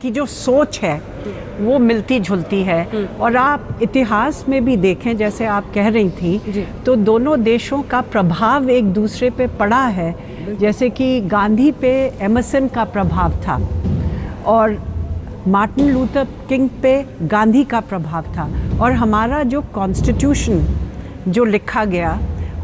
की जो सोच है वो मिलती जुलती है। और आप इतिहास में भी देखें, जैसे आप कह रही थी, तो दोनों देशों का प्रभाव एक दूसरे पे पड़ा है। जैसे कि गांधी पे एमर्सन का प्रभाव था और मार्टिन लूथर किंग पे गांधी का प्रभाव था। और हमारा जो कॉन्स्टिट्यूशन जो लिखा गया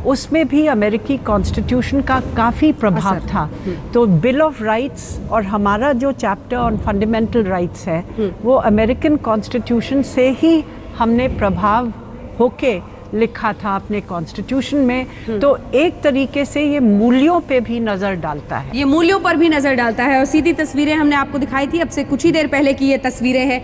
उसमें भी अमेरिकी कॉन्स्टिट्यूशन का काफ़ी प्रभाव था। तो बिल ऑफ राइट्स और हमारा जो चैप्टर ऑन फंडामेंटल राइट्स है वो अमेरिकन कॉन्स्टिट्यूशन से ही हमने प्रभाव होके लिखा था अपने कॉन्स्टिट्यूशन में। तो एक तरीके से ये मूल्यों पे भी नज़र डालता है, ये मूल्यों पर भी नज़र डालता है। और सीधी तस्वीरें हमने आपको दिखाई थी अब से कुछ ही देर पहले की ये तस्वीरें हैं।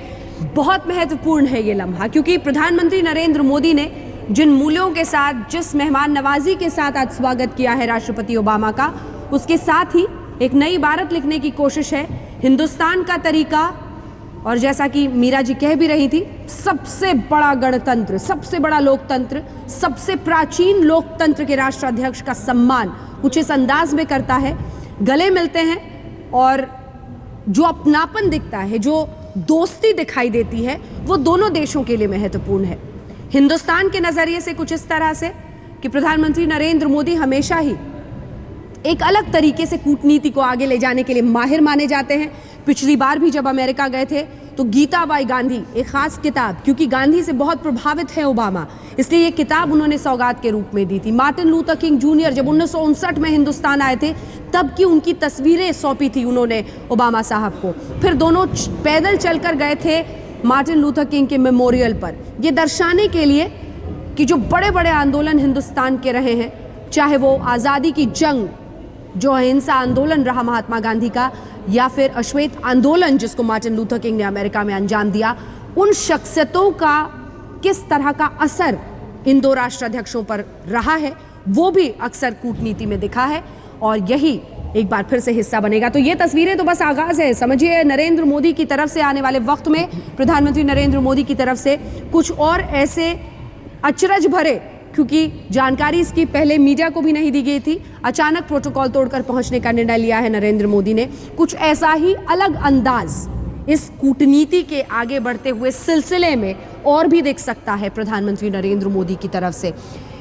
बहुत महत्वपूर्ण है ये लम्हा, क्योंकि प्रधानमंत्री नरेंद्र मोदी ने जिन मूल्यों के साथ, जिस मेहमान नवाजी के साथ आज स्वागत किया है राष्ट्रपति ओबामा का, उसके साथ ही एक नई इबारत लिखने की कोशिश है। हिंदुस्तान का तरीका, और जैसा कि मीरा जी कह भी रही थी, सबसे बड़ा गणतंत्र, सबसे बड़ा लोकतंत्र, सबसे प्राचीन लोकतंत्र के राष्ट्राध्यक्ष का सम्मान कुछ इस अंदाज में करता है। गले मिलते हैं और जो अपनापन दिखता है, जो दोस्ती दिखाई देती है, वो दोनों देशों के लिए महत्वपूर्ण है। हिंदुस्तान के नजरिए से कुछ इस तरह से कि प्रधानमंत्री नरेंद्र मोदी हमेशा ही एक अलग तरीके से कूटनीति को आगे ले जाने के लिए माहिर माने जाते हैं। पिछली बार भी जब अमेरिका गए थे तो गीता बाई गांधी, एक खास किताब, क्योंकि गांधी से बहुत प्रभावित है ओबामा, इसलिए ये किताब उन्होंने सौगात के रूप में दी थी। मार्टिन लूथर किंग जूनियर जब 1959 में हिंदुस्तान आए थे तब की उनकी तस्वीरें सौंपी थी उन्होंने ओबामा साहब को। फिर दोनों पैदल चलकर गए थे मार्टिन लूथर किंग के मेमोरियल पर, ये दर्शाने के लिए कि जो बड़े बड़े आंदोलन हिंदुस्तान के रहे हैं, चाहे वो आज़ादी की जंग जो अहिंसा आंदोलन रहा महात्मा गांधी का, या फिर अश्वेत आंदोलन जिसको मार्टिन लूथर किंग ने अमेरिका में अंजाम दिया, उन शख्सियतों का किस तरह का असर इन दो राष्ट्राध्यक्षों पर रहा है वो भी अक्सर कूटनीति में दिखा है और यही एक बार फिर से हिस्सा बनेगा। तो ये तस्वीरें तो बस आगाज है, समझिए नरेंद्र मोदी की तरफ से आने वाले वक्त में, प्रधानमंत्री नरेंद्र मोदी की तरफ से कुछ और ऐसे अचरज भरे, क्योंकि जानकारी इसकी पहले मीडिया को भी नहीं दी गई थी, अचानक प्रोटोकॉल तोड़कर पहुंचने का निर्णय लिया है नरेंद्र मोदी ने। कुछ ऐसा ही अलग अंदाज इस कूटनीति के आगे बढ़ते हुए सिलसिले में और भी दिख सकता है प्रधानमंत्री नरेंद्र मोदी की तरफ से।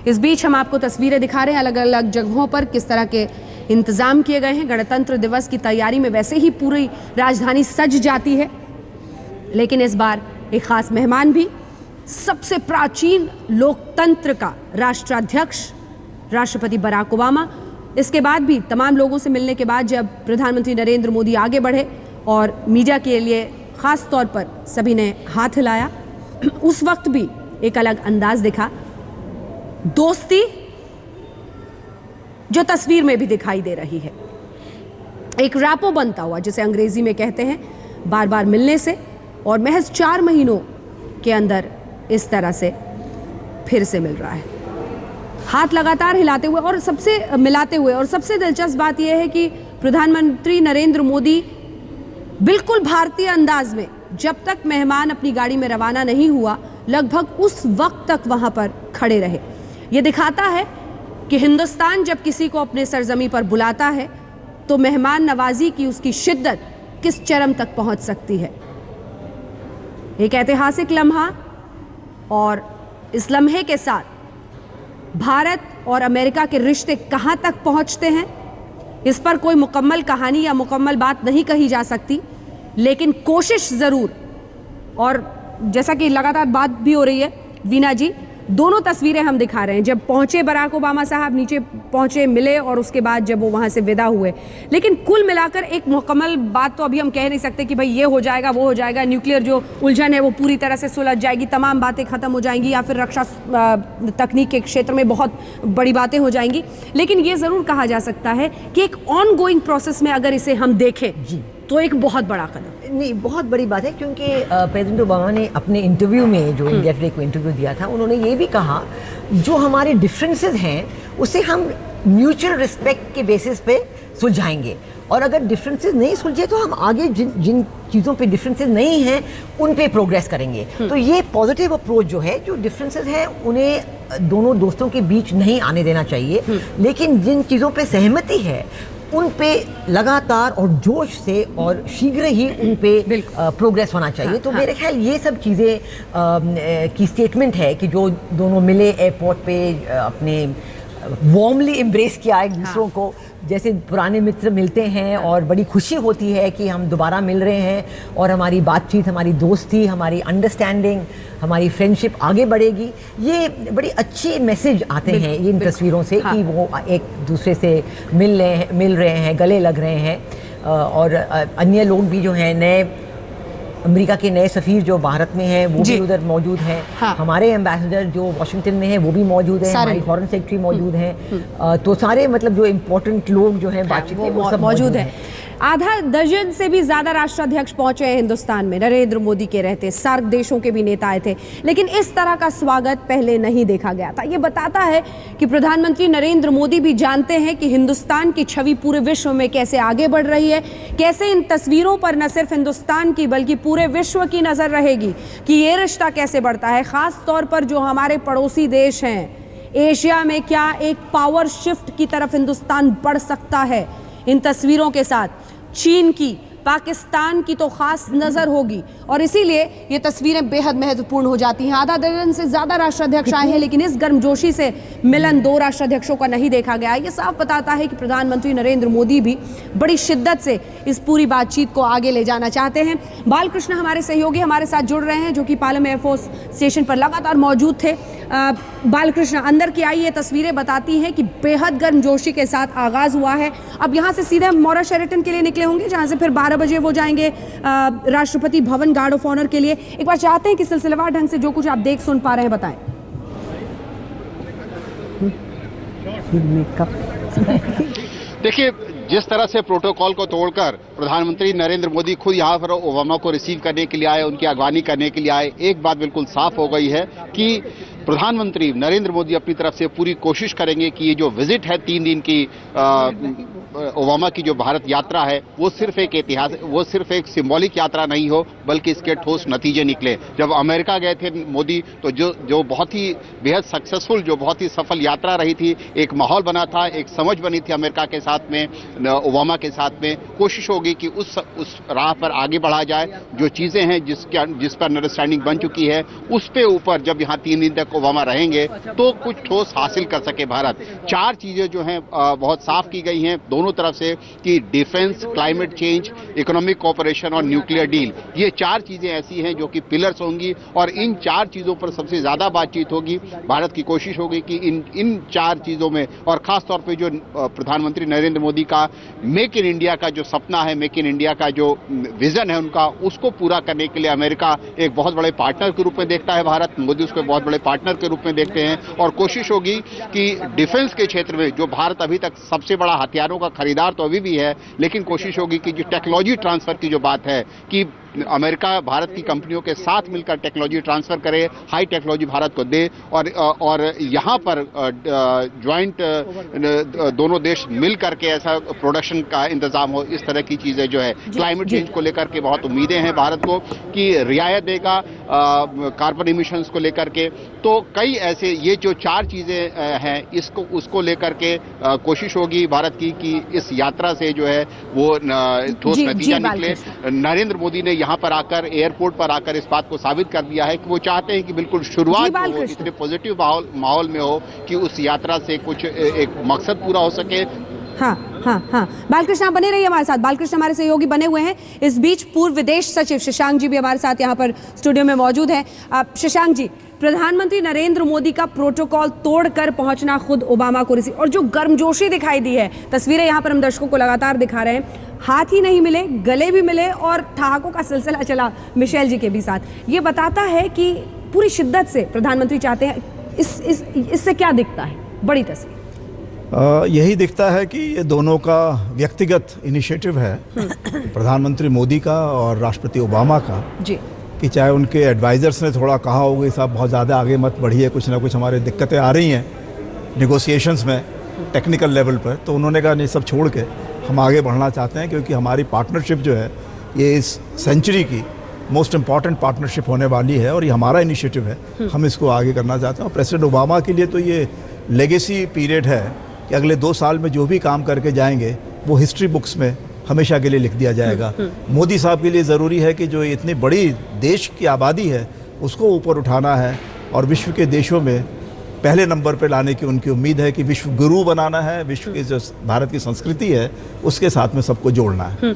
इस बीच हम आपको तस्वीरें दिखा रहे हैं अलग अलग जगहों पर किस तरह के इंतजाम किए गए हैं। गणतंत्र दिवस की तैयारी में वैसे ही पूरी राजधानी सज जाती है, लेकिन इस बार एक खास मेहमान भी, सबसे प्राचीन लोकतंत्र का राष्ट्राध्यक्ष राष्ट्रपति बराक ओबामा। इसके बाद भी तमाम लोगों से मिलने के बाद जब प्रधानमंत्री नरेंद्र मोदी आगे बढ़े और मीडिया के लिए खास तौर पर सभी ने हाथ हिलाया, उस वक्त भी एक अलग अंदाज दिखा, दोस्ती जो तस्वीर में भी दिखाई दे रही है, एक रैपो बनता हुआ जिसे अंग्रेजी में कहते हैं, बार बार मिलने से, और महज 4 महीनों के अंदर इस तरह से फिर से मिल रहा है, हाथ लगातार हिलाते हुए और सबसे मिलाते हुए। और सबसे दिलचस्प बात यह है कि प्रधानमंत्री नरेंद्र मोदी बिल्कुल भारतीय अंदाज में, जब तक मेहमान अपनी गाड़ी में रवाना नहीं हुआ, लगभग उस वक्त तक वहां पर खड़े रहे। यह दिखाता है कि हिंदुस्तान जब किसी को अपने सरजमी पर बुलाता है तो मेहमान नवाजी की उसकी शिद्दत किस चरम तक पहुंच सकती है। एक ऐतिहासिक लम्हा, और इस लम्हे के साथ भारत और अमेरिका के रिश्ते कहां तक पहुंचते हैं, इस पर कोई मुकम्मल कहानी या मुकम्मल बात नहीं कही जा सकती, लेकिन कोशिश ज़रूर। और जैसा कि लगातार बात भी हो रही है वीना जी, दोनों तस्वीरें हम दिखा रहे हैं, जब पहुंचे बराक ओबामा साहब, नीचे पहुंचे, मिले, और उसके बाद जब वो वहां से विदा हुए। लेकिन कुल मिलाकर एक मुकम्मल बात तो अभी हम कह नहीं सकते कि भाई ये हो जाएगा वो हो जाएगा, न्यूक्लियर जो उलझन है वो पूरी तरह से सुलझ जाएगी, तमाम बातें खत्म हो जाएंगी, या फिर रक्षा तकनीक के क्षेत्र में बहुत बड़ी बातें हो जाएंगी। लेकिन ये ज़रूर कहा जा सकता है कि एक ऑन गोइंग प्रोसेस में अगर इसे हम देखें तो एक बहुत बड़ा कदम, नहीं बहुत बड़ी बात है, क्योंकि प्रेसिडेंट ओबामा ने अपने इंटरव्यू में, जो इंडिया टुडे को इंटरव्यू दिया था, उन्होंने ये भी कहा जो हमारे डिफरेंसेस हैं उसे हम म्यूचुअल रिस्पेक्ट के बेसिस पे सुलझाएंगे, और अगर डिफरेंसेस नहीं सुलझे तो हम आगे जिन चीज़ों पे डिफरेंसेस नहीं हैं उन पे प्रोग्रेस करेंगे। तो ये पॉजिटिव अप्रोच जो है, जो डिफरेंसेस हैं उन्हें दोनों दोस्तों के बीच नहीं आने देना चाहिए, लेकिन जिन चीज़ों पे सहमति है उन पे लगातार और जोश से और शीघ्र ही उन पे प्रोग्रेस होना चाहिए। तो मेरे ख्याल ये सब चीज़ें की स्टेटमेंट है कि जो दोनों मिले एयरपोर्ट पे अपने वार्मली एम्ब्रेस किया एक दूसरों को, जैसे पुराने मित्र मिलते हैं और बड़ी खुशी होती है कि हम दोबारा मिल रहे हैं और हमारी बातचीत, हमारी दोस्ती, हमारी अंडरस्टैंडिंग, हमारी फ्रेंडशिप आगे बढ़ेगी। ये बड़ी अच्छी मैसेज आते हैं इन तस्वीरों से कि वो एक दूसरे से मिल रहे हैं, गले लग रहे हैं। और अन्य लोग भी जो हैं, नए अमेरिका के नए सफ़ीर जो भारत में हैं वो भी उधर मौजूद हैं। हमारे एम्बेसडर जो वाशिंगटन में हैं वो भी मौजूद हैं, हमारी फॉरेन सेक्रेटरी मौजूद हैं। तो सारे मतलब जो इम्पोर्टेंट लोग जो हैं बातचीत में वो सब मौजूद हैं। आधा दर्जन से भी ज्यादा राष्ट्राध्यक्ष पहुंचे हैं हिंदुस्तान में नरेंद्र मोदी के रहते। सार्क देशों के भी नेता आए थे, लेकिन इस तरह का स्वागत पहले नहीं देखा गया था। ये बताता है कि प्रधानमंत्री नरेंद्र मोदी भी जानते हैं कि हिंदुस्तान की छवि पूरे विश्व में कैसे आगे बढ़ रही है, कैसे इन तस्वीरों पर न सिर्फ हिंदुस्तान की बल्कि पूरे विश्व की नजर रहेगी कि ये रिश्ता कैसे बढ़ता है। खास तौर पर जो हमारे पड़ोसी देश हैं एशिया में, क्या एक पावर शिफ्ट की तरफ हिंदुस्तान बढ़ सकता है। इन तस्वीरों के साथ चीन की, पाकिस्तान की तो खास नजर होगी और इसीलिए ये तस्वीरें बेहद महत्वपूर्ण हो जाती हैं। आधा दर्जन से ज्यादा राष्ट्राध्यक्ष आए हैं, लेकिन इस गर्मजोशी से मिलन दो राष्ट्राध्यक्षों का नहीं देखा गया। ये साफ बताता है कि प्रधानमंत्री नरेंद्र मोदी भी बड़ी शिद्दत से इस पूरी बातचीत को आगे ले जाना चाहते हैं। बालकृष्ण हमारे सहयोगी हमारे साथ जुड़ रहे हैं, जो कि पालम एयरफोर्स स्टेशन पर लगातार मौजूद थे। बालकृष्ण, अंदर की आई ये तस्वीरें बताती हैं कि बेहद गर्मजोशी के साथ आगाज हुआ है। अब यहाँ से सीधे मौरा शेरेटन के लिए निकले होंगे, जहाँ से फिर 12 बजे वो जाएंगे Rashtrapati Bhavan guard of honour के लिए। एक बार चाहते हैं कि सिलसिलेवार ढंग से जो कुछ आप देख सुन पा रहे हैं बताएं। देखिए, जिस तरह से प्रोटोकॉल को तोड़कर प्रधानमंत्री नरेंद्र मोदी खुद यहाँ पर ओबामा को रिसीव करने के लिए आए, उनकी अगवानी करने के लिए आए, एक बात बिल्कुल साफ हो गई है कि प्रधानमंत्री नरेंद्र मोदी अपनी तरफ से पूरी कोशिश करेंगे कि ये जो विजिट है 3 दिन की ओबामा की जो भारत यात्रा है वो सिर्फ एक सिंबॉलिक यात्रा नहीं हो, बल्कि इसके ठोस नतीजे निकले। जब अमेरिका गए थे मोदी तो जो बहुत ही बेहद सक्सेसफुल, जो बहुत ही सफल यात्रा रही थी, एक माहौल बना था, एक समझ बनी थी अमेरिका के साथ में, ओबामा के साथ में। कोशिश होगी कि उस राह पर आगे बढ़ा जाए। जो चीज़ें हैं जिस पर अंडरस्टैंडिंग बन चुकी है उस पे ऊपर जब यहाँ 3 दिन तक ओबामा रहेंगे तो कुछ ठोस हासिल कर सके भारत। 4 चीज़ें जो हैं बहुत साफ की गई हैं दोनों तरफ से कि defence, climate change, economic cooperation और न्यूक्लियर डील, ये 4 चीज़ें ऐसी हैं जो कि पिलर्स होंगी और इन 4 चीज़ों पर सबसे ज़्यादा बातचीत होगी। भारत की कोशिश होगी कि इन 4 चीज़ों में, और ख़ास तौर पे जो प्रधानमंत्री नरेंद्र मोदी का मेक इन इंडिया का जो सपना है, मेक इन इंडिया का जो विजन है उनका, उसको पूरा करने के लिए अमेरिका एक बहुत बड़े पार्टनर के रूप में देखता है, भारत, मोदी उसको बहुत बड़े पार्टनर के रूप में देखते हैं। और कोशिश होगी कि डिफेंस के क्षेत्र में जो भारत अभी तक सबसे बड़ा हथियारों का खरीदार तो अभी भी है, लेकिन कोशिश होगी कि जो टेक्नोलॉजी ट्रांसफर की जो बात है कि अमेरिका भारत की कंपनियों के साथ मिलकर टेक्नोलॉजी ट्रांसफर करे, हाई टेक्नोलॉजी भारत को दे और यहाँ पर ज्वाइंट दोनों देश मिल करके ऐसा प्रोडक्शन का इंतजाम हो। इस तरह की चीज़ें जो है क्लाइमेट चेंज को लेकर के बहुत उम्मीदें हैं भारत को कि रियायत देगा कार्बन इमिशंस को लेकर के। तो कई ऐसे ये जो 4 चीज़ें हैं उसको लेकर के कोशिश होगी भारत की कि इस यात्रा से जो है वो ठोस नतीजा निकले। नरेंद्र मोदी ने यहाँ पर आकर, एयरपोर्ट पर आकर इस बात को साबित कर दिया है कि वो चाहते हैं कि बिल्कुल शुरुआत हो इतने पॉजिटिव माहौल में हो कि उस यात्रा से कुछ एक मकसद पूरा हो सके। हाँ, बालकृष्ण आप बने रहिए हमारे साथ। बालकृष्ण हमारे सहयोगी बने हुए हैं। इस बीच पूर्व विदेश सचिव शशांक जी भी हमारे साथ यहाँ पर स्टूडियो में मौजूद हैं। शशांक जी, प्रधानमंत्री नरेंद्र मोदी का प्रोटोकॉल तोड़कर पहुंचना खुद ओबामा को रिसीव, और जो गर्मजोशी दिखाई दी है, तस्वीरें यहाँ पर हम दर्शकों को लगातार दिखा रहे हैं, हाथ ही नहीं मिले, गले भी मिले और ठहाकों का सिलसिला चला मिशेल जी के भी साथ। ये बताता है कि पूरी शिद्दत से प्रधानमंत्री चाहते हैं। इससे क्या दिखता है? बड़ी तस्वीर यही दिखता है कि ये दोनों का व्यक्तिगत इनिशिएटिव है, प्रधानमंत्री मोदी का और राष्ट्रपति ओबामा का जी, कि चाहे उनके एडवाइज़र्स ने थोड़ा कहा होगा साहब बहुत ज़्यादा आगे मत बढ़िए, कुछ ना कुछ हमारे दिक्कतें आ रही हैं नेगोशिएशंस में टेक्निकल लेवल पर, तो उन्होंने कहा नहीं, सब छोड़ के हम आगे बढ़ना चाहते हैं क्योंकि हमारी पार्टनरशिप जो है ये इस सेंचुरी की मोस्ट इम्पॉर्टेंट पार्टनरशिप होने वाली है और ये हमारा इनिशिएटिव है, हम इसको आगे करना चाहते हैं। और प्रेसिडेंट ओबामा के लिए तो ये लेगेसी पीरियड है कि अगले 2 साल में जो भी काम करके जाएंगे वो हिस्ट्री बुक्स में हमेशा के लिए लिख दिया जाएगा। मोदी साहब के लिए ज़रूरी है कि जो इतनी बड़ी देश की आबादी है उसको ऊपर उठाना है और विश्व के देशों में पहले नंबर पे लाने की उनकी उम्मीद है कि विश्व गुरु बनाना है, विश्व की जो भारत की संस्कृति है उसके साथ में सबको जोड़ना है।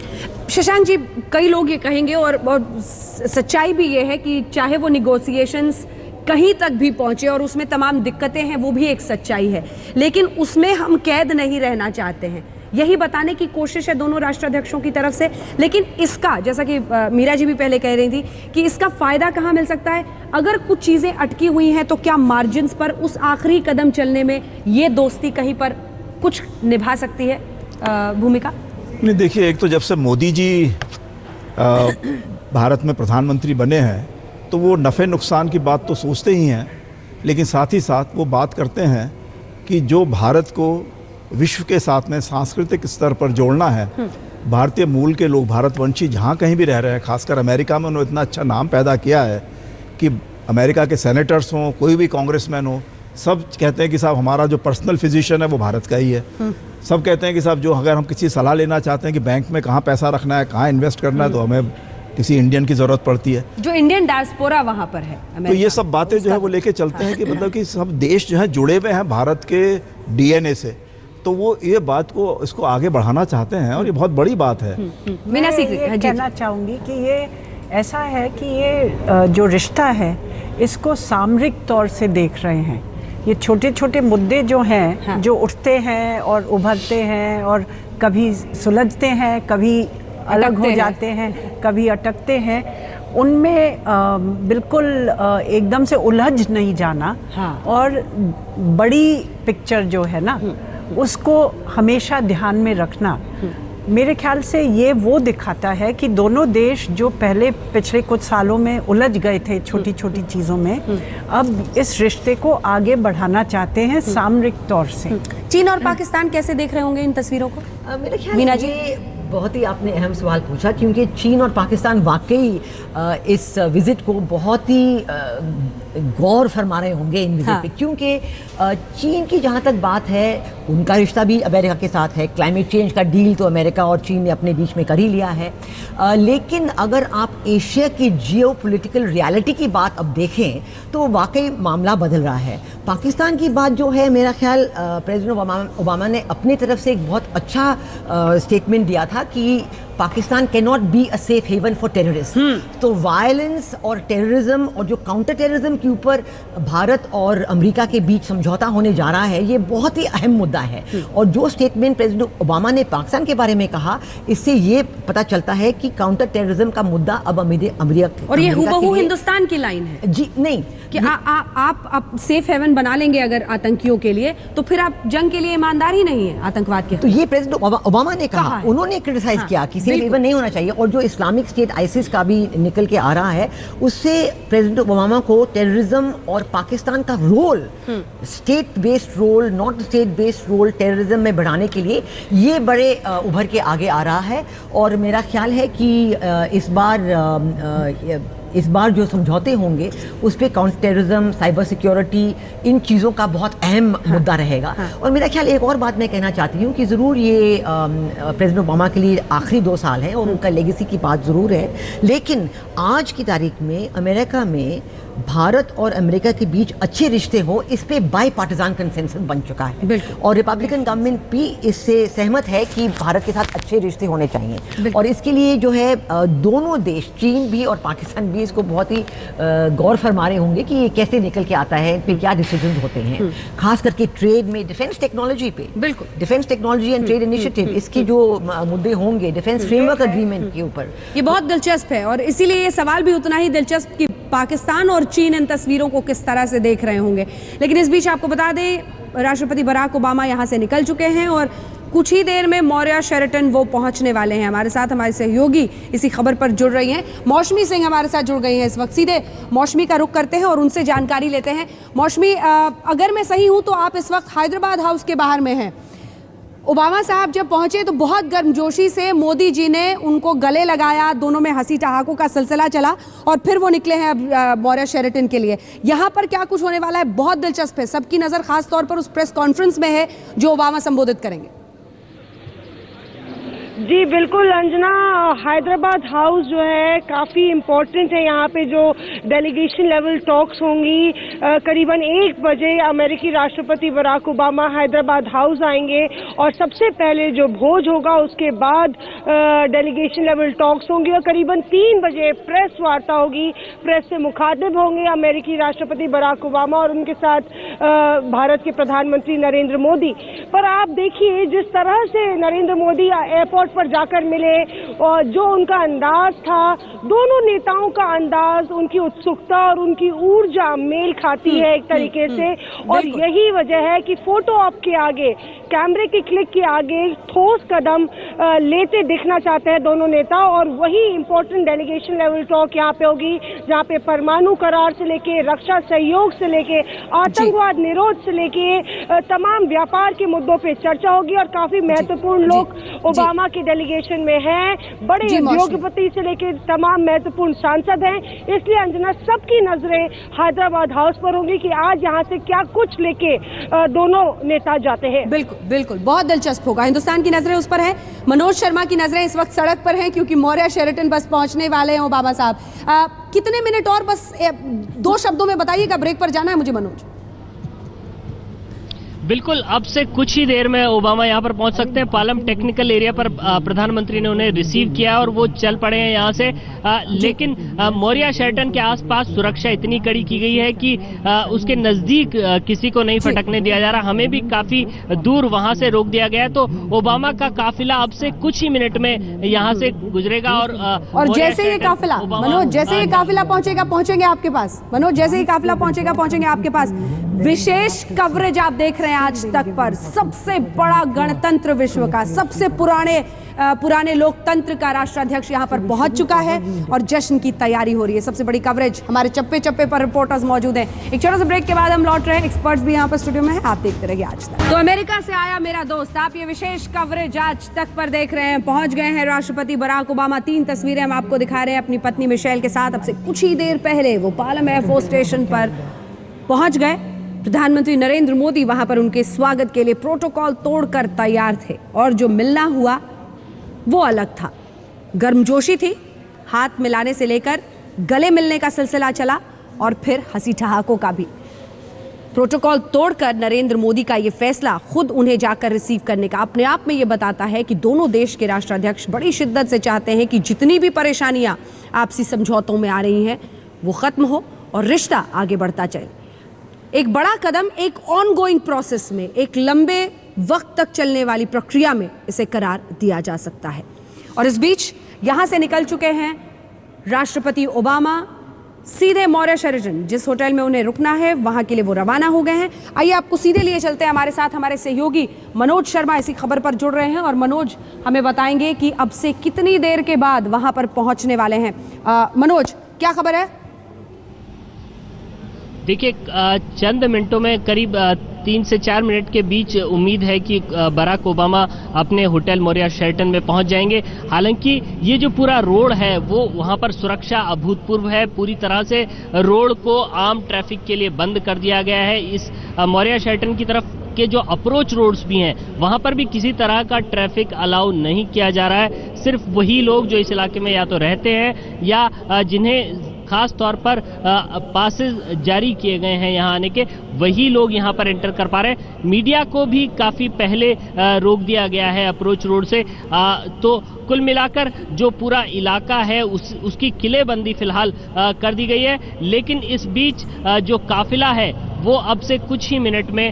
शशांक जी, कई लोग ये कहेंगे और सच्चाई भी ये है कि चाहे वो निगोशिएशंस कहीं तक भी पहुंचे और उसमें तमाम दिक्कतें हैं, वो भी एक सच्चाई है, लेकिन उसमें हम कैद नहीं रहना चाहते हैं, यही बताने की कोशिश है दोनों राष्ट्राध्यक्षों की तरफ से। लेकिन इसका, जैसा कि मीरा जी भी पहले कह रही थी कि इसका फायदा कहाँ मिल सकता है? अगर कुछ चीजें अटकी हुई हैं तो क्या मार्जिन्स पर उस आखिरी कदम चलने में ये दोस्ती कहीं पर कुछ निभा सकती है भूमिका? नहीं, देखिए, एक तो जब से मोदी जी भारत में प्रधानमंत्री बने हैं तो वो नफ़े नुकसान की बात तो सोचते ही हैं, लेकिन साथ ही साथ वो बात करते हैं कि जो भारत को विश्व के साथ में सांस्कृतिक स्तर पर जोड़ना है, भारतीय मूल के लोग, भारतवंशी जहाँ कहीं भी रह रहे हैं, खासकर अमेरिका में उन्होंने इतना अच्छा नाम पैदा किया है कि अमेरिका के सेनेटर्स हों, कोई भी कांग्रेसमैन हो, सब कहते हैं कि साहब हमारा जो पर्सनल फिजिशियन है वो भारत का ही है। सब कहते हैं कि साहब जो अगर हम किसी सलाह लेना चाहते हैं कि बैंक में कहाँ पैसा रखना है, कहाँ इन्वेस्ट करना है, तो हमें किसी इंडियन की ज़रूरत पड़ती है, जो इंडियन डायस्पोरा वहाँ पर है। तो ये सब बातें जो है वो लेके चलते हैं कि मतलब कि सब देश जो है जुड़े हुए हैं भारत के डीएनए से, तो वो ये बात को इसको आगे बढ़ाना चाहते हैं और ये बहुत बड़ी बात है। मैं ये कहना चाहूँगी कि ये ऐसा है कि ये जो रिश्ता है इसको सामरिक तौर से देख रहे हैं। ये छोटे छोटे मुद्दे जो हैं, हाँ, जो उठते हैं और उभरते हैं और कभी सुलझते हैं, कभी अलग हो जाते हैं, कभी अटकते हैं, उनमें बिल्कुल एकदम से उलझ नहीं जाना, हाँ, और बड़ी पिक्चर जो है ना उसको हमेशा ध्यान में रखना, मेरे ख्याल से ये वो दिखाता है कि दोनों देश जो पहले पिछले कुछ सालों में उलझ गए थे छोटी छोटी चीज़ों में, अब इस रिश्ते को आगे बढ़ाना चाहते हैं सामरिक तौर से। चीन और पाकिस्तान कैसे देख रहे होंगे इन तस्वीरों को? मेरे ख्याल से बहुत ही आपने अहम सवाल पूछा, क्योंकि चीन और पाकिस्तान वाकई इस विज़िट को बहुत ही गौर फरमा रहे होंगे इन विज़िट पे, क्योंकि चीन की जहाँ तक बात है उनका रिश्ता भी अमेरिका के साथ है। क्लाइमेट चेंज का डील तो अमेरिका और चीन ने अपने बीच में कर ही लिया है, लेकिन अगर आप एशिया की जियोपॉलिटिकल रियलिटी की बात अब देखें तो वाकई मामला बदल रहा है। पाकिस्तान की बात जो है, मेरा ख्याल प्रेसिडेंट ओबामा ने अपनी तरफ से एक बहुत अच्छा स्टेटमेंट दिया था कि Pakistan can not be a safe haven for terrorist. तो वायलेंस और टेररिज्म और जो काउंटर टेररिज्म के ऊपर भारत और अमेरिका के बीच समझौता होने जा रहा है, ये बहुत ही अहम मुद्दा है। और जो स्टेटमेंट प्रेसिडेंट ओबामा ने पाकिस्तान के बारे में कहा, इससे ये पता चलता है कि काउंटर टेररिज्म का मुद्दा अब अमेरिका, और ये हुबहू हिंदुस्तान की लाइन है जी, नहीं कि आप सेफ हेवन बना लेंगे अगर आतंकियों के लिए, तो फिर आप जंग के लिए ईमानदार ही नहीं है आतंकवाद के। तो ये प्रेसिडेंट ओबामा ने कहा, उन्होंने क्रिटिसाइज किया कि सेफ हेवन नहीं होना चाहिए। और जो इस्लामिक स्टेट आईसिस का भी निकल के आ रहा है, उससे प्रेसिडेंट ओबामा को टेररिज्म और पाकिस्तान का role, state based role, not state based role terrorism में बढ़ाने के लिए ये बड़े उभर के आगे आ रहा है। और मेरा ख्याल है कि इस बार जो समझौते होंगे उस पर काउंटर टेररिज्म, साइबर सिक्योरिटी, इन चीज़ों का बहुत अहम मुद्दा रहेगा। और मेरा ख्याल, एक और बात मैं कहना चाहती हूँ कि ज़रूर ये प्रेसिडेंट ओबामा के लिए आखिरी 2 साल हैं और उनका लेगेसी की बात ज़रूर है, लेकिन आज की तारीख में अमेरिका में भारत और अमेरिका के बीच अच्छे रिश्ते हो, इस पे बाई पार्टिजान कंसेंसस बन चुका है। और रिपब्लिकन गवर्नमेंट भी इससे सहमत है कि भारत के साथ अच्छे रिश्ते होने चाहिए। और इसके लिए जो है दोनों देश, चीन भी और पाकिस्तान भी, इसको बहुत ही गौर फरमा रहे होंगे कि ये कैसे निकल के आता है, इन पे क्या डिसीजन होते हैं, खास करके ट्रेड में, डिफेंस टेक्नोलॉजी पे, बिल्कुल defence technology and trade initiative, इसके जो मुद्दे होंगे डिफेंस फ्रेमवर्क एग्रीमेंट के ऊपर, ये बहुत दिलचस्प है। और इसीलिए ये सवाल भी उतना ही दिलचस्प कि पाकिस्तान और चीन इन तस्वीरों को किस तरह से देख रहे होंगे। लेकिन इस बीच आपको बता दें, राष्ट्रपति बराक ओबामा यहाँ से निकल चुके हैं और कुछ ही देर में मौर्या शेरेटन वो पहुंचने वाले हैं। हमारे साथ हमारे सहयोगी इसी खबर पर जुड़ रही हैं, मौसमी सिंह हमारे साथ जुड़ गई हैं इस वक्त। सीधे मौसमी का रुख करते हैं और उनसे जानकारी लेते हैं। मौसमी, अगर मैं सही हूँ तो आप इस वक्त हैदराबाद हाउस के बाहर में हैं। ओबामा साहब जब पहुंचे तो बहुत गर्मजोशी से मोदी जी ने उनको गले लगाया, दोनों में हंसी ठहाकों का सिलसिला चला और फिर वो निकले हैं अब मौर्या शेरेटन के लिए। यहाँ पर क्या कुछ होने वाला है, बहुत दिलचस्प है। सबकी नज़र खास तौर पर उस प्रेस कॉन्फ्रेंस में है जो ओबामा संबोधित करेंगे। जी बिल्कुल अंजना, हैदराबाद हाउस जो है काफ़ी इम्पोर्टेंट है। यहाँ पे जो डेलीगेशन लेवल टॉक्स होंगी, करीबन 1 बजे अमेरिकी राष्ट्रपति बराक ओबामा हैदराबाद हाउस आएंगे और सबसे पहले जो भोज होगा उसके बाद डेलीगेशन लेवल टॉक्स होंगी और करीबन 3 बजे प्रेस वार्ता होगी। प्रेस से मुखातिब होंगे अमेरिकी राष्ट्रपति बराक ओबामा और उनके साथ भारत के प्रधानमंत्री नरेंद्र मोदी। पर आप देखिए जिस तरह से नरेंद्र मोदी एयरपोर्ट पर जाकर मिले और जो उनका अंदाज था, दोनों नेताओं का अंदाज, उनकी उत्सुकता और उनकी ऊर्जा मेल खाती है एक तरीके से। और यही वजह है कि फोटो ऑप के आगे, कैमरे के क्लिक के आगे ठोस कदम लेते दिखना चाहते हैं दोनों नेता। और वही इंपॉर्टेंट डेलीगेशन लेवल टॉक यहाँ पे होगी जहाँ पे परमाणु करार से लेके रक्षा सहयोग से लेके आतंकवाद निरोध से लेके तमाम व्यापार के मुद्दों पे चर्चा होगी। और काफी महत्वपूर्ण लोग ओबामा के डेलीगेशन में हैं, बड़े उद्योगपति से लेके तमाम महत्वपूर्ण सांसद हैं। इसलिए अंजना सबकी नजरें हैदराबाद हाउस पर होंगी कि आज यहाँ से क्या कुछ लेके दोनों नेता जाते हैं। बिल्कुल बिल्कुल, बहुत दिलचस्प होगा। हिंदुस्तान की नजरें उस पर है, मनोज शर्मा की नजरें इस वक्त सड़क पर हैं क्योंकि मौर्य शेरेटन बस पहुंचने वाले हैं ओबामा साहब। कितने मिनट और, बस 2 शब्दों में बताइएगा, ब्रेक पर जाना है मुझे मनोज। बिल्कुल, अब से कुछ ही देर में ओबामा यहाँ पर पहुंच सकते हैं। पालम टेक्निकल एरिया पर प्रधानमंत्री ने उन्हें रिसीव किया और वो चल पड़े हैं यहाँ से। लेकिन मौर्य शेरेटन के आसपास सुरक्षा इतनी कड़ी की गई है कि उसके नजदीक किसी को नहीं फटकने दिया जा रहा। हमें भी काफी दूर वहां से रोक दिया गया है। तो ओबामा का काफिला अब से कुछ ही मिनट में यहाँ से गुजरेगा। और जैसे ये काफिला मनोज, जैसे ये काफिला पहुंचेंगे आपके पास मनोज, जैसे ही काफिला पहुंचेंगे आपके पास। विशेष कवरेज आप देख रहे हैं आज तक पर, सबसे बड़ा गणतंत्र विश्व का, सबसे पुराने लोकतंत्र का राष्ट्राध्यक्ष यहां पर पहुंच चुका है और जश्न की तैयारी हो रही है। सबसे बड़ी कवरेज, हमारे चप्पे चप्पे पर रिपोर्टर्स मौजूद हैं। एक छोटे से ब्रेक के बाद हम लौट रहे हैं, एक्सपर्ट्स भी यहां पर स्टूडियो में हैं, आप देखते रहिए आज तक। तो अमेरिका से आया मेरा दोस्त, आप ये विशेष कवरेज आज तक पर देख रहे हैं। पहुंच गए हैं राष्ट्रपति बराक ओबामा। 3 तस्वीरें हम आपको दिखा रहे हैं अपनी पत्नी मिशेल के साथ। अब से कुछ ही देर पहले वो पालम एयरफोर्स स्टेशन पर पहुंच गए। प्रधानमंत्री नरेंद्र मोदी वहां पर उनके स्वागत के लिए प्रोटोकॉल तोड़कर तैयार थे और जो मिलना हुआ वो अलग था। गर्मजोशी थी, हाथ मिलाने से लेकर गले मिलने का सिलसिला चला और फिर हंसी ठहाकों का भी। प्रोटोकॉल तोड़कर नरेंद्र मोदी का ये फैसला खुद उन्हें जाकर रिसीव करने का अपने आप में ये बताता है कि दोनों देश के राष्ट्राध्यक्ष बड़ी शिद्दत से चाहते हैं कि जितनी भी परेशानियां आपसी समझौतों में आ रही हैं वो खत्म हो और रिश्ता आगे बढ़ता चले। एक बड़ा कदम एक ऑनगोइंग प्रोसेस में, एक लंबे वक्त तक चलने वाली प्रक्रिया में इसे करार दिया जा सकता है। और इस बीच यहां से निकल चुके हैं राष्ट्रपति ओबामा, सीधे मौर्य शेरेटन, जिस होटल में उन्हें रुकना है वहां के लिए वो रवाना हो गए हैं। आइए आपको सीधे लिए चलते हैं, हमारे साथ हमारे सहयोगी मनोज शर्मा इसी खबर पर जुड़ रहे हैं और मनोज हमें बताएंगे कि अब से कितनी देर के बाद वहां पर पहुंचने वाले हैं। मनोज, क्या खबर है? देखिए, चंद मिनटों में, करीब 3 से 4 मिनट के बीच उम्मीद है कि बराक ओबामा अपने होटल मौर्य शेरेटन में पहुंच जाएंगे। हालांकि ये जो पूरा रोड है वो वहां पर सुरक्षा अभूतपूर्व है। पूरी तरह से रोड को आम ट्रैफिक के लिए बंद कर दिया गया है। इस मौर्य शेरेटन की तरफ के जो अप्रोच रोड्स भी हैं वहां पर भी किसी तरह का ट्रैफिक अलाउ नहीं किया जा रहा है। सिर्फ वही लोग जो इस इलाके में या तो रहते हैं या जिन्हें खास तौर पर पासेस जारी किए गए हैं यहाँ आने के, वही लोग यहाँ पर एंटर कर पा रहे हैं। मीडिया को भी काफ़ी पहले रोक दिया गया है अप्रोच रोड से। तो कुल मिलाकर जो पूरा इलाका है उसकी किलेबंदी फिलहाल कर दी गई है। लेकिन इस बीच जो काफिला है वो अब से कुछ ही मिनट में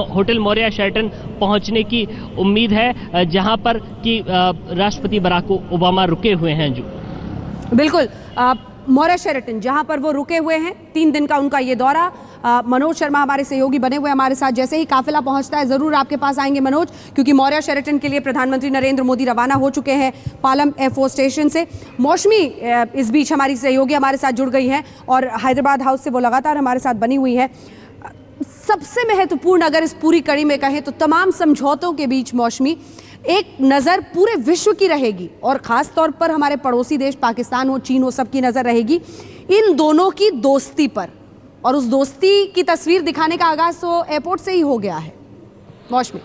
होटल मौर्य शेरेटन पहुंचने की उम्मीद है, जहां पर कि राष्ट्रपति बराक ओबामा रुके हुए हैं। जो बिल्कुल, मौर्य शेरेटन जहां पर वो रुके हुए हैं, 3 दिन का उनका ये दौरा। मनोज शर्मा हमारे सहयोगी बने हुए हमारे साथ। जैसे ही काफिला पहुंचता है जरूर आपके पास आएंगे मनोज, क्योंकि मौर्य शेरेटन के लिए प्रधानमंत्री नरेंद्र मोदी रवाना हो चुके हैं पालम एयरफोर्स स्टेशन से। मौसमी इस बीच हमारी सहयोगी हमारे साथ जुड़ गई हैं और हैदराबाद हाउस से वो लगातार हमारे साथ बनी हुई है। सबसे महत्वपूर्ण अगर इस पूरी कड़ी में कहें तो तमाम समझौतों के बीच मौसमी एक नज़र पूरे विश्व की रहेगी और ख़ास तौर पर हमारे पड़ोसी देश पाकिस्तान हो, चीन हो, सबकी नज़र रहेगी इन दोनों की दोस्ती पर। और उस दोस्ती की तस्वीर दिखाने का आगाज़ तो एयरपोर्ट से ही हो गया है। मौसमी,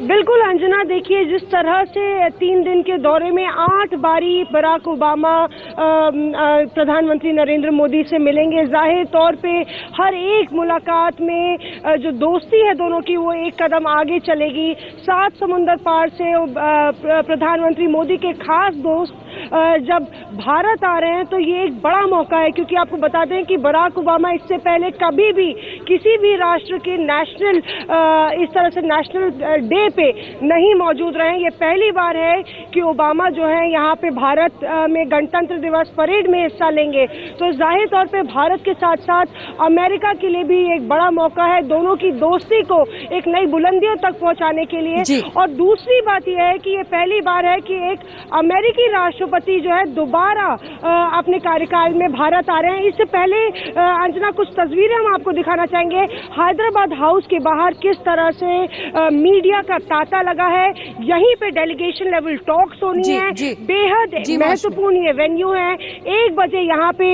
बिल्कुल अंजना, देखिए जिस तरह से 3 दिन के दौरे में 8 बारी बराक ओबामा प्रधानमंत्री नरेंद्र मोदी से मिलेंगे, जाहिर तौर पे हर एक मुलाकात में जो दोस्ती है दोनों की वो एक कदम आगे चलेगी। 7 समुंदर पार से प्रधानमंत्री मोदी के खास दोस्त जब भारत आ रहे हैं तो ये एक बड़ा मौका है, क्योंकि आपको बता दें कि बराक ओबामा इससे पहले कभी भी किसी भी राष्ट्र के नेशनल इस तरह से नेशनल डे पे नहीं मौजूद रहे। ये पहली बार है कि ओबामा जो है यहाँ पे भारत में गणतंत्र दिवस परेड में हिस्सा लेंगे, तो जाहिर तौर पे भारत के साथ साथ अमेरिका के लिए भी एक बड़ा मौका है दोनों की दोस्ती को एक नई बुलंदियों तक पहुंचाने के लिए। और दूसरी बात यह है कि ये पहली बार है कि एक अमेरिकी राष्ट्रपति जो है दोबारा अपने कार्यकाल में भारत आ रहे हैं। इससे पहले अंजना कुछ तस्वीरें हम आपको दिखाना चाहेंगे। हैदराबाद हाउस के बाहर किस तरह से मीडिया का तांता लगा है, यहीं पे डेलीगेशन लेवल टॉक्स होनी है, बेहद महत्वपूर्ण ये वेन्यू है। 1 बजे यहाँ पे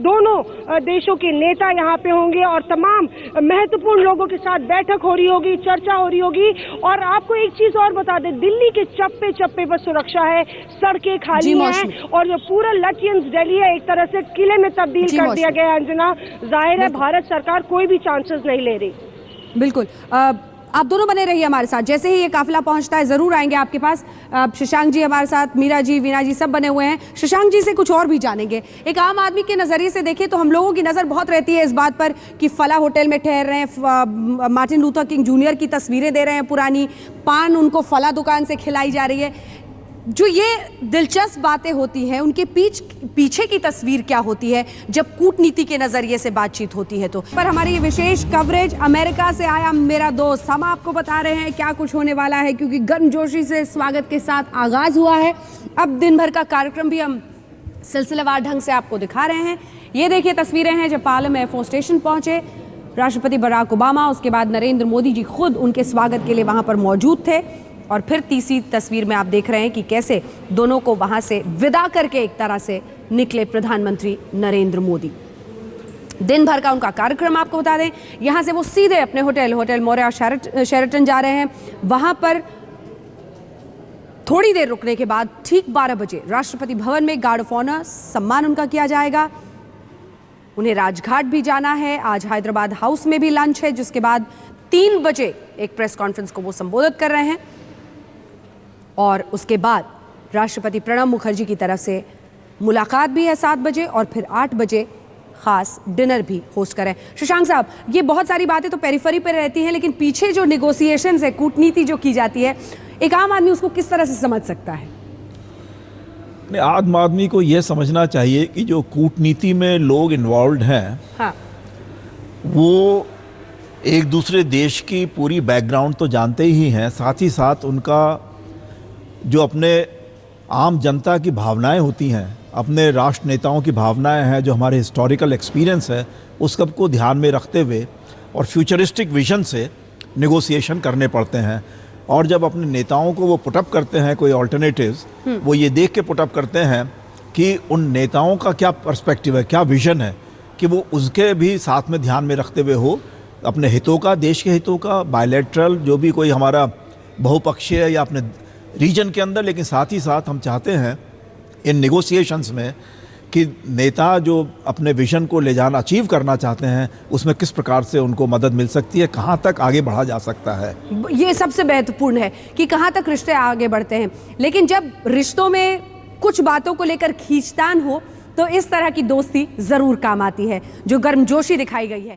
दोनों देशों के नेता यहाँ पे होंगे और तमाम महत्वपूर्ण लोगों के साथ बैठक हो रही होगी, चर्चा हो रही होगी। और आपको एक चीज और बता दें, दिल्ली के चप्पे चप्पे पर सुरक्षा है, सड़कें खाली हैं और जो पूरा लटियंस दिल्ली है एक तरह से किले में तब्दील कर दिया गया है। अंजना, जाहिर है भारत सरकार कोई भी चांसेस नहीं ले रही। बिल्कुल, आप दोनों बने रहिए हमारे साथ, जैसे ही ये काफिला पहुंचता है जरूर आएंगे आपके पास। शशांक जी हमारे साथ, मीरा जी, वीना जी सब बने हुए हैं। शशांक जी से कुछ और भी जानेंगे। एक आम आदमी के नजरिए से देखें तो हम लोगों की नजर बहुत रहती है इस बात पर कि फला होटल में ठहर रहे हैं, मार्टिन लूथर किंग जूनियर की तस्वीरें दे रहे हैं पुरानी, पान उनको फला दुकान से खिलाई जा रही है। जो ये दिलचस्प बातें होती हैं उनके पीछे की तस्वीर क्या होती है जब कूटनीति के नजरिए से बातचीत होती है। तो पर हमारी ये विशेष कवरेज अमेरिका से आया मेरा दोस्त, हम आपको बता रहे हैं क्या कुछ होने वाला है, क्योंकि गर्मजोशी से स्वागत के साथ आगाज हुआ है। अब दिन भर का कार्यक्रम भी हम सिलसिलेवार ढंग से आपको दिखा रहे हैं। ये देखिए तस्वीरें हैं जब पार्लियामेंट एयरफोर्स स्टेशन पहुंचे राष्ट्रपति बराक ओबामा, उसके बाद नरेंद्र मोदी जी खुद उनके स्वागत के लिए वहां पर मौजूद थे। और फिर तीसरी तस्वीर में आप देख रहे हैं कि कैसे दोनों को वहां से विदा करके एक तरह से निकले प्रधानमंत्री नरेंद्र मोदी। दिन भर का उनका कार्यक्रम आपको बता दें, यहां से वो सीधे अपने होटल मोरिया शेरेटन जा रहे हैं। वहां पर थोड़ी देर रुकने के बाद ठीक 12 बजे राष्ट्रपति भवन में गार्ड ऑफ ऑनर सम्मान उनका किया जाएगा। उन्हें राजघाट भी जाना है, आज हैदराबाद हाउस में भी लंच है, जिसके बाद 3 बजे एक प्रेस कॉन्फ्रेंस को वो संबोधित कर रहे हैं। और उसके बाद राष्ट्रपति प्रणब मुखर्जी की तरफ से मुलाकात भी है 7 बजे और फिर 8 बजे खास डिनर भी होस्ट करें। शशांक साहब, ये बहुत सारी बातें तो पेरिफेरी पर रहती हैं, लेकिन पीछे जो नेगोशिएशंस है, कूटनीति जो की जाती है, एक आम आदमी उसको किस तरह से समझ सकता है? आम आदमी को यह समझना चाहिए कि जो कूटनीति में लोग इन्वॉल्व हैं, हाँ, वो एक दूसरे देश की पूरी बैकग्राउंड तो जानते ही हैं, साथ ही साथ उनका जो अपने आम जनता की भावनाएं होती हैं, अपने राष्ट्र नेताओं की भावनाएं हैं, जो हमारे हिस्टोरिकल एक्सपीरियंस है, उस सब को ध्यान में रखते हुए और फ्यूचरिस्टिक विजन से नेगोशिएशन करने पड़ते हैं। और जब अपने नेताओं को वो पुटअप करते हैं कोई ऑल्टरनेटिव्स, वो ये देख के पुटअप करते हैं कि उन नेताओं का क्या पर्सपेक्टिव है, क्या विजन है, कि वो उसके भी साथ में ध्यान में रखते हुए हो अपने हितों का, देश के हितों का, बायलैटरल जो भी कोई हमारा बहुपक्षीय या अपने रीजन के अंदर, लेकिन साथ ही साथ हम चाहते हैं इन नेगोशिएशंस में कि नेता जो अपने विजन को ले जाना, अचीव करना चाहते हैं, उसमें किस प्रकार से उनको मदद मिल सकती है, कहाँ तक आगे बढ़ा जा सकता है। ये सबसे महत्वपूर्ण है कि कहाँ तक रिश्ते आगे बढ़ते हैं। लेकिन जब रिश्तों में कुछ बातों को लेकर खींचतान हो तो इस तरह की दोस्ती जरूर काम आती है, जो गर्मजोशी दिखाई गई है।